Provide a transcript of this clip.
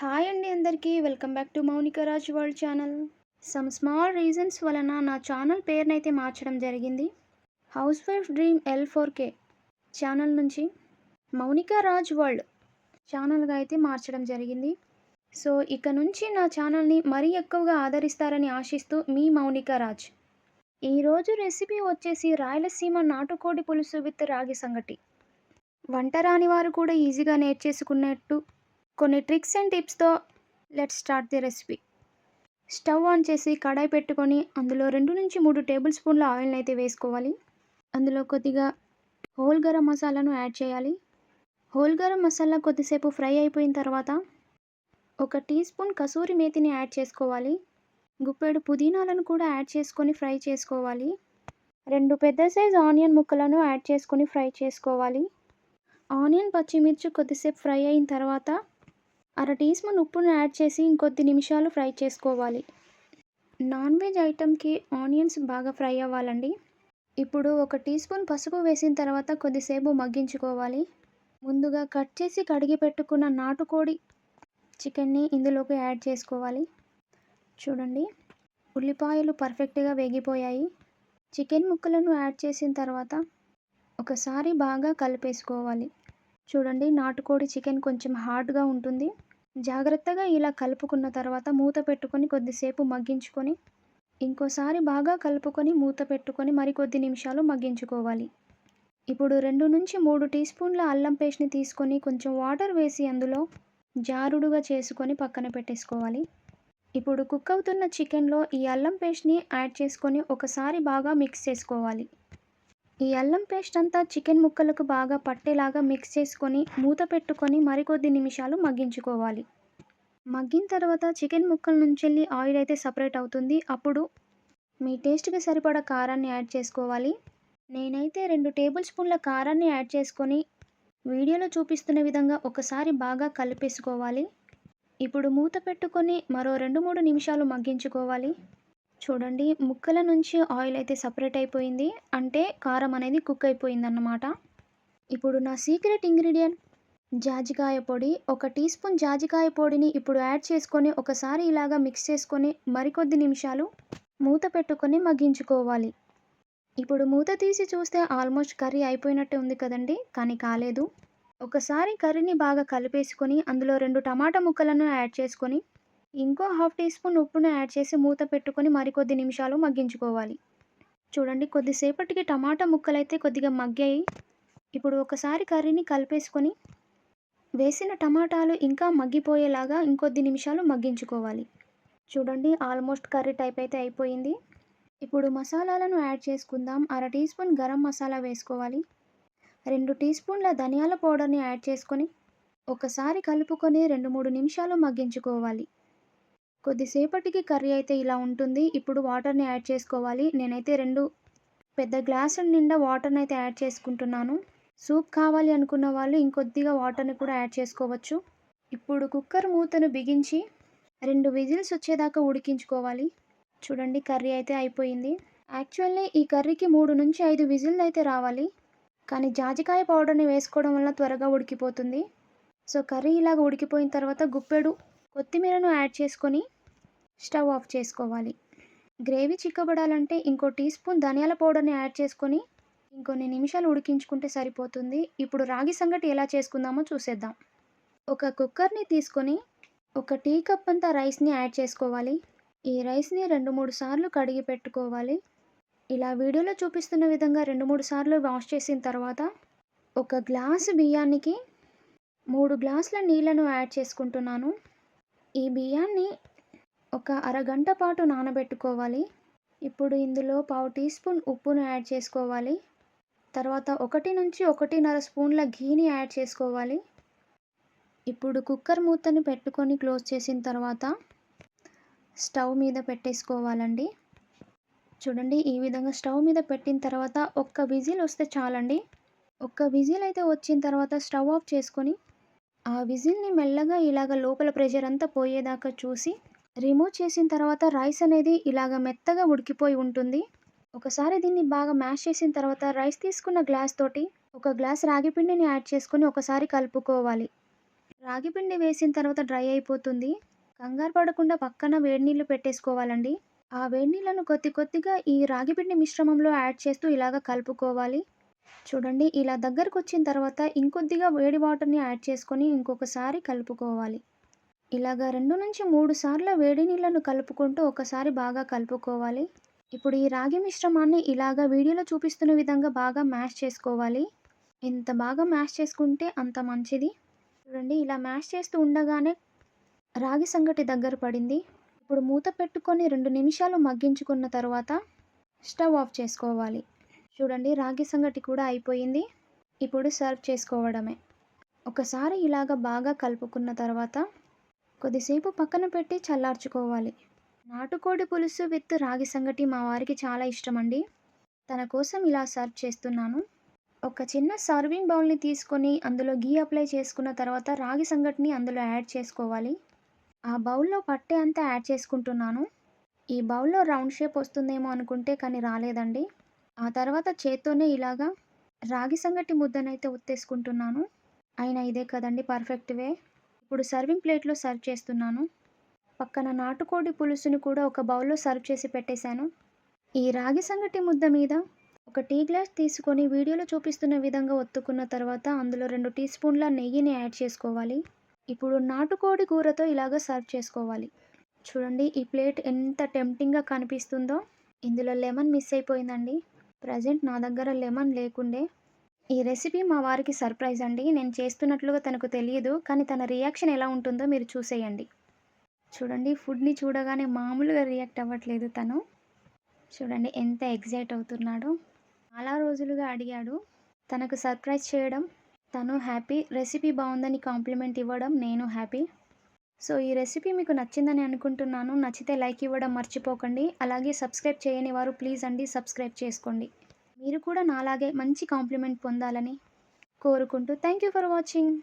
Hi అండి అందరికీ welcome back to Mounika Raj world channel. Some small reasons వలన నా ఛానల్ పేరునైతే మార్చడం జరిగింది. House wife dream L4K channel నుంచి మౌనిక రాజ్ వరల్డ్ ఛానల్గా అయితే మార్చడం జరిగింది. సో ఇక నుంచి నా ఛానల్ని మరీ ఎక్కువగా ఆదరిస్తారని ఆశిస్తూ మీ మౌనిక రాజ్. ఈరోజు రెసిపీ వచ్చేసి రాయలసీమ నాటుకోడి పులుసు విత్ రాగి సంగటి. వంట రాని వారు కూడా ఈజీగా నేర్చేసుకున్నట్టు కొన్ని ట్రిక్స్ అండ్ టిప్స్తో let's start the recipe. Stove on చేసి కడాయి పెట్టుకొని అందులో 2-3 టేబుల్ స్పూన్ల ఆయిల్ని అయితే వేసుకోవాలి. అందులో కొద్దిగా హోల్ గరం మసాలాను యాడ్ చేయాలి. హోల్ గరం మసాలా కొద్దిసేపు ఫ్రై అయిపోయిన తర్వాత 1 టీ స్పూన్ కసూరి మేతిని యాడ్ చేసుకోవాలి. గుప్పెడు పుదీనాలను కూడా యాడ్ చేసుకొని ఫ్రై చేసుకోవాలి. 2 పెద్ద సైజ్ ఆనియన్ ముక్కలను యాడ్ చేసుకొని ఫ్రై చేసుకోవాలి. ఆనియన్ పచ్చిమిర్చి కొద్దిసేపు ఫ్రై అయిన తర్వాత 1/2 టీ స్పూన్ ఉప్పును యాడ్ చేసి ఇంకొద్ది నిమిషాలు ఫ్రై చేసుకోవాలి. నాన్ వెజ్ ఐటెంకి ఆనియన్స్ బాగా ఫ్రై అవ్వాలండి. ఇప్పుడు 1 టీ స్పూన్ పసుపు వేసిన తర్వాత కొద్దిసేపు మగ్గించుకోవాలి. ముందుగా కట్ చేసి కడిగి పెట్టుకున్న నాటుకోడి చికెన్ని ఇందులోకి యాడ్ చేసుకోవాలి. చూడండి, ఉల్లిపాయలు పర్ఫెక్ట్గా వేగిపోయాయి. చికెన్ ముక్కలను యాడ్ చేసిన తర్వాత ఒకసారి బాగా కలిపేసుకోవాలి. చూడండి, నాటుకోడి చికెన్ కొంచెం హార్డ్గా ఉంటుంది. జాగ్రత్తగా ఇలా కలుపుకున్న తర్వాత మూత పెట్టుకొని కొద్దిసేపు మగ్గించుకొని ఇంకోసారి బాగా కలుపుకొని మూత పెట్టుకొని మరికొద్ది నిమిషాలు మగ్గించుకోవాలి. ఇప్పుడు 2-3 టీ స్పూన్ల అల్లం పేస్ట్ని తీసుకొని కొంచెం వాటర్ వేసి అందులో జారుడుగా చేసుకొని పక్కన పెట్టేసుకోవాలి. ఇప్పుడు కుక్ అవుతున్న చికెన్లో ఈ అల్లం పేస్ట్ని యాడ్ చేసుకొని ఒకసారి బాగా మిక్స్ చేసుకోవాలి. ఈ అల్లం పేస్ట్ అంతా చికెన్ ముక్కలకు బాగా పట్టేలాగా మిక్స్ చేసుకొని మూత పెట్టుకొని మరికొద్ది నిమిషాలు మగ్గించుకోవాలి. మగ్గిన తర్వాత చికెన్ ముక్కల నుంచి ఆయిల్ అయితే సపరేట్ అవుతుంది. అప్పుడు మీ టేస్ట్కి సరిపడా కారాన్ని యాడ్ చేసుకోవాలి. నేనైతే 2 టేబుల్ స్పూన్ల కారాన్ని యాడ్ చేసుకొని వీడియోలో చూపిస్తున్న విధంగా ఒకసారి బాగా కలిపేసుకోవాలి. ఇప్పుడు మూత పెట్టుకొని మరో 2-3 నిమిషాలు మగ్గించుకోవాలి. చూడండి, ముక్కల నుంచి ఆయిల్ అయితే సపరేట్ అయిపోయింది, అంటే కారం అనేది కుక్ అయిపోయిందన్నమాట. ఇప్పుడు నా సీక్రెట్ ఇంగ్రీడియంట్ జాజికాయ పొడి. 1 టీ స్పూన్ జాజికాయ పొడిని ఇప్పుడు యాడ్ చేసుకొని ఒకసారి ఇలాగా మిక్స్ చేసుకొని మరికొద్ది నిమిషాలు మూత పెట్టుకొని మగ్గించుకోవాలి. ఇప్పుడు మూత తీసి చూస్తే ఆల్మోస్ట్ కర్రీ అయిపోయినట్టే ఉంది కదండి, కానీ కాలేదు. ఒకసారి కర్రీని బాగా కలిపేసుకొని అందులో 2 టమాటా ముక్కలను యాడ్ చేసుకొని ఇంకో 1/2 టీ స్పూన్ ఉప్పును యాడ్ చేసి మూత పెట్టుకొని మరికొద్ది నిమిషాలు మగ్గించుకోవాలి. చూడండి, కొద్దిసేపటికి టమాటా ముక్కలైతే కొద్దిగా మగ్గాయి. ఇప్పుడు ఒకసారి కర్రీని కలిపేసుకొని వేసిన టమాటాలు ఇంకా మగ్గిపోయేలాగా ఇంకొద్ది నిమిషాలు మగ్గించుకోవాలి. చూడండి, ఆల్మోస్ట్ కర్రీ టైప్ అయితే అయిపోయింది. ఇప్పుడు మసాలాలను యాడ్ చేసుకుందాం. 1/2 టీ స్పూన్ గరం మసాలా వేసుకోవాలి. 2 టీ స్పూన్ల ధనియాల పౌడర్ని యాడ్ చేసుకొని ఒకసారి కలుపుకొని 2-3 నిమిషాలు మగ్గించుకోవాలి. కొద్దిసేపటికి కర్రీ అయితే ఇలా ఉంటుంది. ఇప్పుడు వాటర్ని యాడ్ చేసుకోవాలి. నేనైతే 2 పెద్ద గ్లాసుల నిండా వాటర్ని అయితే యాడ్ చేసుకుంటున్నాను. సూప్ కావాలి అనుకున్న వాళ్ళు ఇంకొద్దిగా వాటర్ని కూడా యాడ్ చేసుకోవచ్చు. ఇప్పుడు కుక్కర్ మూతను బిగించి 2 విజిల్స్ వచ్చేదాకా ఉడికించుకోవాలి. చూడండి, కర్రీ అయితే అయిపోయింది. యాక్చువల్లీ ఈ కర్రీకి 3-5 విజిల్లు అయితే రావాలి, కానీ జాజికాయ పౌడర్ని వేసుకోవడం వల్ల త్వరగా ఉడికిపోతుంది. సో కర్రీ ఇలాగ ఉడికిపోయిన తర్వాత గుప్పెడు కొత్తిమీరను యాడ్ చేసుకొని స్టవ్ ఆఫ్ చేసుకోవాలి. గ్రేవీ చిక్కబడాలంటే ఇంకో టీ స్పూన్ ధనియాల పౌడర్ని యాడ్ చేసుకొని ఇంకొన్ని నిమిషాలు ఉడికించుకుంటే సరిపోతుంది. ఇప్పుడు రాగి సంగటి ఎలా చేసుకుందామో చూసేద్దాం. ఒక కుక్కర్ని తీసుకొని 1 టీ కప్ అంతా రైస్ని యాడ్ చేసుకోవాలి. ఈ రైస్ని 2-3 సార్లు కడిగి పెట్టుకోవాలి. ఇలా వీడియోలో చూపిస్తున్న విధంగా 2-3 సార్లు వాష్ చేసిన తర్వాత 1 గ్లాసు బియ్యానికి 3 గ్లాసుల నీళ్లను యాడ్ చేసుకుంటున్నాను. ఈ బియ్యాన్ని ఒక అరగంట పాటు నానబెట్టుకోవాలి. ఇప్పుడు ఇందులో 1/2 టీ స్పూన్ ఉప్పును యాడ్ చేసుకోవాలి. తర్వాత 1-1.5 స్పూన్ల ఘీని యాడ్ చేసుకోవాలి. ఇప్పుడు కుక్కర్ మూతని పెట్టుకొని క్లోజ్ చేసిన తర్వాత స్టవ్ మీద పెట్టేసుకోవాలండి. చూడండి, ఈ విధంగా స్టవ్ మీద పెట్టిన తర్వాత 1 విజిల్ వస్తే చాలండి. 1 విజిల్ అయితే వచ్చిన తర్వాత స్టవ్ ఆఫ్ చేసుకొని ఆ విజిల్ని మెల్లగా ఇలాగ లోపల ప్రెషర్ అంతా పోయేదాకా చూసి రిమూవ్ చేసిన తర్వాత రైస్ అనేది ఇలాగ మెత్తగా ఉడికిపోయి ఉంటుంది. ఒకసారి దీన్ని బాగా మ్యాష్ చేసిన తర్వాత రైస్ తీసుకున్న గ్లాస్ తోటి 1 గ్లాస్ రాగి పిండిని యాడ్ చేసుకొని ఒకసారి కలుపుకోవాలి. రాగి పిండి వేసిన తర్వాత డ్రై అయిపోతుంది. కంగారు పడకుండా పక్కన వేడి నీళ్ళు పెట్టేసుకోవాలండి. ఆ వేడి నీళ్ళను కొద్ది కొద్దిగా ఈ రాగి పిండి మిశ్రమంలో యాడ్ చేస్తూ ఇలాగ కలుపుకోవాలి. చూడండి ఇలా దగ్గరకొచ్చిన తర్వాత ఇంకొద్దిగా వేడి వాటర్‌ని యాడ్ చేసుకొని ఇంకొకసారి కలుపుకోవాలి. ఇలాగ 2-3 సార్ల వేడి నీళ్ళను కలుపుకుంటూ ఒకసారి బాగా కలుపుకోవాలి. ఇప్పుడు ఈ రాగి మిశ్రమాన్ని ఇలాగ వీడియోలో చూపిస్తున్న విధంగా బాగా మ్యాష్ చేసుకోవాలి. ఎంత బాగా మ్యాష్ చేసుకుంటే అంత మంచిది. చూడండి ఇలా మ్యాష్ చేస్తూ ఉండగానే రాగి సంగటి దగ్గర పడింది. ఇప్పుడు మూత పెట్టుకొని 2 నిమిషాలు మగ్గించుకున్న తర్వాత స్టవ్ ఆఫ్ చేసుకోవాలి. చూడండి రాగి సంగటి కూడా అయిపోయింది. ఇప్పుడు సర్వ్ చేసుకోవడమే. ఒకసారి ఇలాగ బాగా కలుపుకున్న తర్వాత కొద్దిసేపు పక్కన పెట్టి చల్లార్చుకోవాలి. నాటుకోడి పులుసు విత్ రాగి సంగటి మా వారికి చాలా ఇష్టమండి. తన కోసం ఇలా సర్వ్ చేస్తున్నాను. ఒక చిన్న సర్వింగ్ బౌల్‌ని తీసుకొని అందులో ఘీ అప్లై చేసుకున్న తర్వాత రాగి సంగటిని అందులో యాడ్ చేసుకోవాలి. ఆ బౌల్‌లో పట్టే అంతా యాడ్ చేసుకుంటున్నాను. ఈ బౌల్‌లో రౌండ్ షేప్ వస్తుందేమో అనుకుంటే కానీ రాలేదండి. ఆ తర్వాత చేత్తోనే ఇలాగా రాగి సంగటి ముద్దనైతే ఒత్తేసుకుంటున్నాను. అయినా ఇదే కదండీ పర్ఫెక్ట్ వే. ఇప్పుడు సర్వింగ్ ప్లేట్‌లో సర్వ్ చేస్తున్నాను. పక్కన నాటుకోడి పులుసుని కూడా ఒక బౌల్‌లో సర్వ్ చేసి పెట్టేశాను. ఈ రాగి సంగటి ముద్ద మీద ఒక టీ గ్లాస్ తీసుకొని వీడియోలో చూపిస్తున్న విధంగా ఒత్తుకున్న తర్వాత అందులో 2 టీ స్పూన్ల నెయ్యిని యాడ్ చేసుకోవాలి. ఇప్పుడు నాటుకోడి కూరతో ఇలాగ సర్వ్ చేసుకోవాలి. చూడండి ఈ ప్లేట్ ఎంత టెంప్టింగ్‌గా కనిపిస్తుందో. ఇందులో లెమన్ మిస్ అయిపోయిందండి. ప్రెజెంట్ నా దగ్గర లెమన్ లేకుండే. ఈ రెసిపీ మా వారికి సర్ప్రైజ్ అండి. నేను చేస్తున్నట్లుగా తనకు తెలియదు. కానీ తన రియాక్షన్ ఎలా ఉంటుందో మీరు చూసేయండి. చూడండి ఫుడ్‌ని చూడగానే మామూలుగా రియాక్ట్ అవ్వట్లేదు తను. చూడండి ఎంత ఎక్సైట్ అవుతున్నాడో. చాలా రోజులుగా అడిగాడు. తనకు సర్ప్రైజ్ చేయడం తను హ్యాపీ. రెసిపీ బావుందని కాంప్లిమెంట్ ఇవ్వడం నేను హ్యాపీ. సో ఈ రెసిపీ మీకు నచ్చిందని అనుకుంటున్నాను. నచ్చితే లైక్ ఇవ్వడం మర్చిపోకండి. అలాగే సబ్స్క్రైబ్ చేయని వారు ప్లీజ్ అండి సబ్స్క్రైబ్ చేసుకోండి. మీరు కూడా నాలాగే మంచి కాంప్లిమెంట్ పొందాలని కోరుకుంటూ థ్యాంక్ యూ ఫర్ వాచింగ్.